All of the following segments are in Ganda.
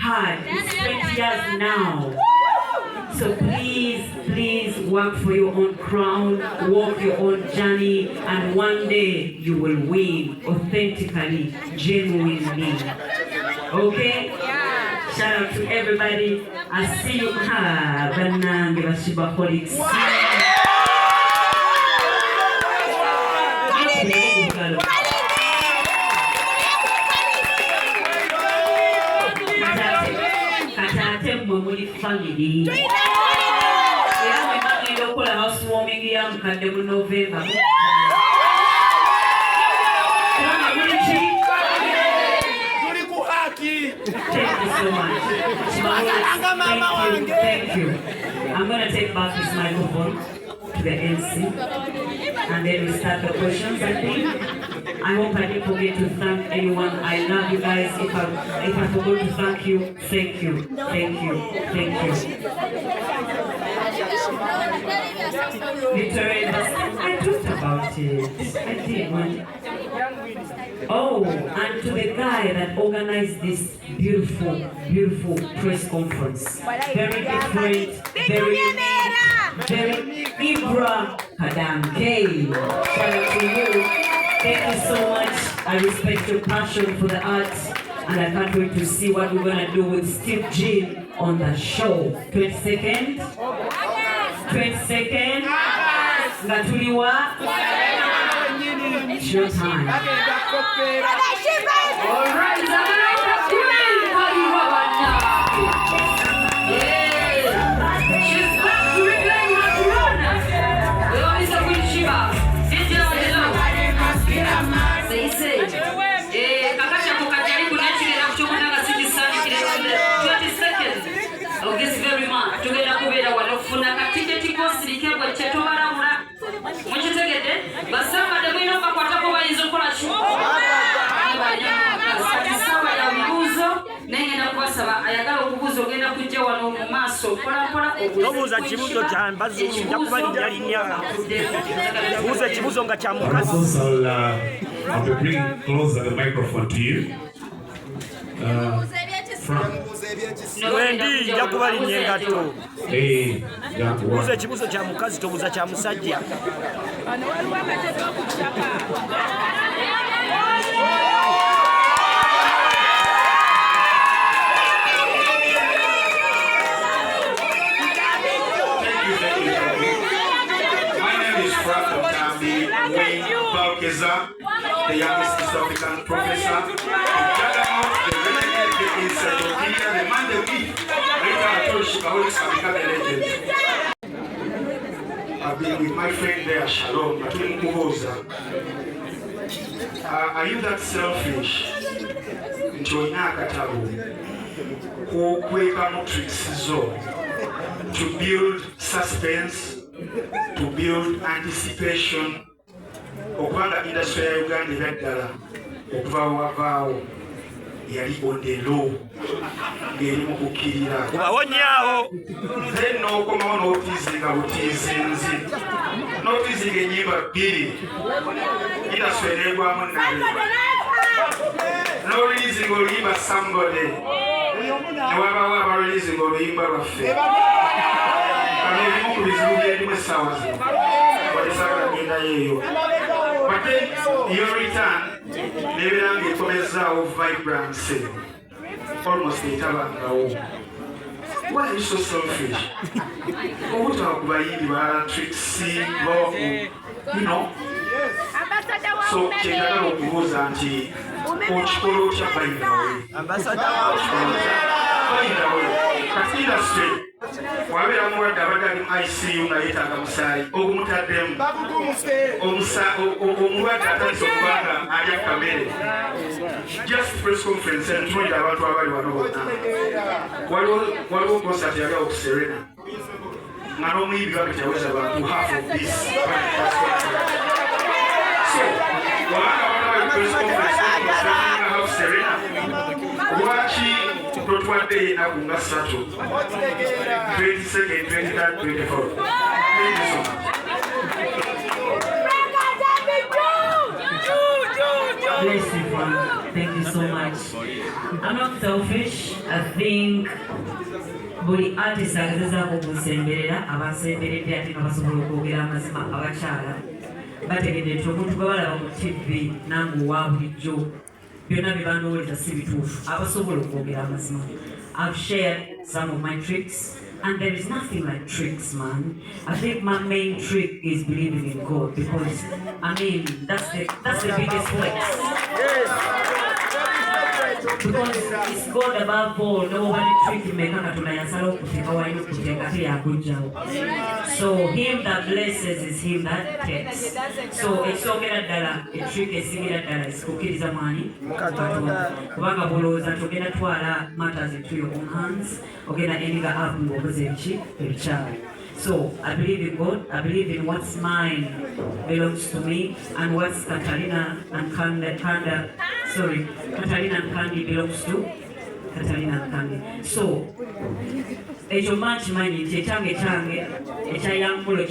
Hard. It's 20 years now. So please work for your own crown, walk your own journey, and one day you will win authentically, genuinely. Okay? Shout out to everybody. I see you. Banange Bashibaholics. Family. Housewarming November. Thank you so much. Thank you. I'm going to take back this microphone to the MC and then we start the questions, I think. I hope I didn't forget to thank anyone. I love you guys. If I forgot to thank you, thank you. Thank you. Thank you. Victoria, I talked about it. I did one. Oh, and to the guy that organized this beautiful press conference. Very different, very Ibra Kadamke. Shout out to you. Thank you so much. I respect your passion for the arts, and I can't wait to see what we're gonna do with Steve G on the show. 20 seconds. 20 seconds. Ngatuliwa. It's your time. All right, she's back to reclaim her throne. We always have with Sheeber. Nobuuza Ekibuzo kya Mbazulu nja kubalira linnya. Buuza Ekibuzo nga kya mukazi. I'll be bringing closer the microphone to you. Wendi nja kubalinnya engatto. Buuza Ekibuzo kya mukazi tobuuza kya musajja. The youngest East African professor, the man the week, I've been with my friend there, Shalom, are you that selfish? To build suspense, to build anticipation. Okubanga industry ya Uganda ebyadala okuva wavaawo yali ondelo ng'eri mu kukkirira kubawonyaawo then n'okomawo n'otiizinga butiizinzi n'otiizinga ennyimba bbiri industry eneegwamu nabe n'oluyinzinga oluyimba somebody ne wabaawo abaluyinzinga oluyimba lwaffe kano ebimu ku bizibu byerimu essaawa zino walisagala gendayo eyo. But then your return, never get vibrancy. Almost the why are you so selfish? What talk about you tricks, you know? So, Chegada goes anti Ochkolo Chapain. Ambassador, industry. Wabera more than I see you night at Amsai, Omutadem, just press conference and join about what was at the Serena. nga n'omuyimbi bakitaweza bantu half of this. So, wabanga waliwo press conference nga House Serena, lwaki totwadde ennaku nga 3, 22nd, 23rd, 24th? Thank you so much. Bless you, Father. Thank you so much. I'm not selfish. I think buli artist agezaako okusemberera abasemberedde ate nga basobola okwogera amazima abakyala bategedde nti omuntu gwe balaba mu TV nange owa bulijjo byonna bye bandoowoleza si bituufu abasobola okwogera amazima. I've shared some of my tricks and there is nothing like tricks, man. I think my main trick is believing in God because I mean that's the biggest flex. Because it's God above all. Nobody trick me katuna yasala okuteka wayino okuteka te yakujjawo. So him that blesses is him that takes. So ekyogera ddala trick esingira ddala esikukkiriza mwani kubanga bulowooza nti ogenda twala matters into your own hands ogenda endinga up ng'okoze ebikyala. So I believe in God. I believe in what's mine belongs to me, and what's Katarina and Kandi belongs to Katarina and Kandi. So ekyo mankimanyi nti ekyange ekyayangulo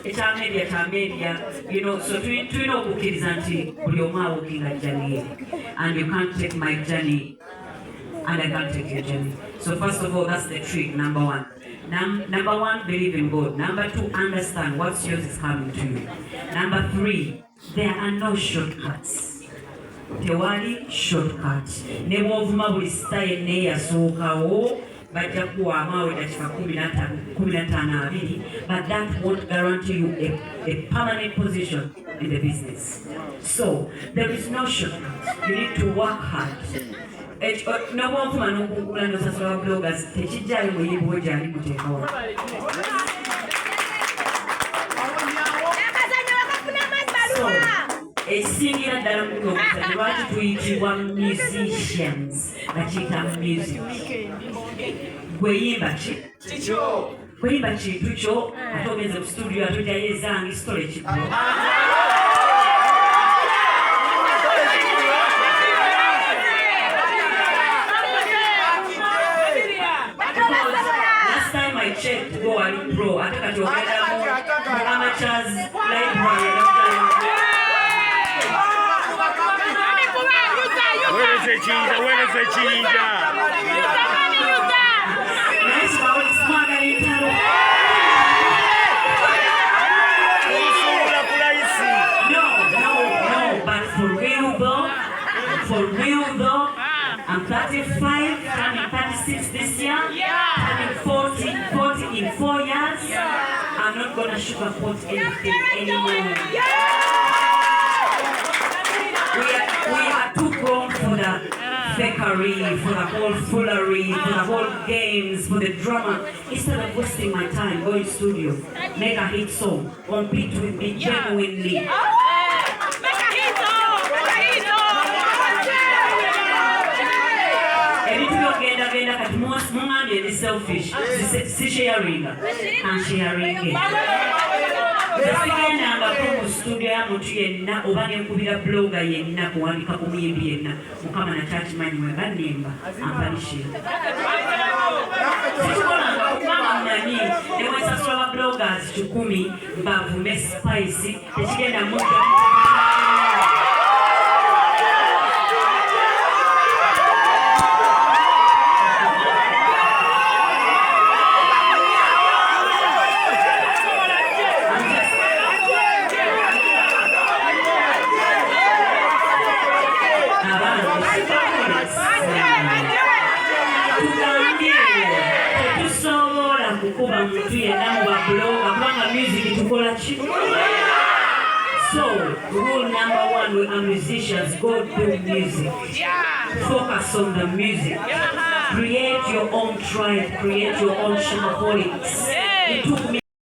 ekya media, you know, so tulina okukkiriza nti buli omu awookinga journey, and you can't take my journey and I can't take your journey. So first of all, that's the trick, number one. Number one, believe in God. Number two, understand what's yours is coming to you. Number three, there are no shortcuts. Tewali shortcut. Ne bw'ovuma buli style ne yasookawo bajja kuwa amaawe dakika 15-20, but that won't guarantee you a permanent position in the business. So there is no shortcut. You need to work hard. Nobw'ofuma n'okugula n'osasula bloggers tekijjayo muyimbi we gyali muteekawo. So esingira ddala muno omusajja lwaki tuyitibwa musicians bakiyita music. Gweyimba ki? Gweyimba kintu kyo ate ogenze ku studio ate ojjayo ezange sitole ekigwo. I checked to go and pro. I think I told amateurs library. Where is the cheese? Where is the cheese? Nice about it, smart and internal. No, but for real though, I'm 35, turning 36 this year, turning 40 in 4 years. I'm not going to sugarcoat anything anymore. We are too grown for the fakery, for the whole foolery, for the whole games, for the drama. Instead of wasting my time going to studio, make a hit song, compete with me genuinely. Is selfish. Si sharing and sharing. Nanga ku studio ya muntu yenna oba nkubira blogger yenna kuwandika ku muyimbi yenna mukama na church man we banimba ampalishe. Mama mnani ewesa swa bloggers 10 bavume spice ekigenda muda. So, rule number one, we are musicians. Go do music. Focus on the music. Create your own tribe. Create your own shopaholics. It took me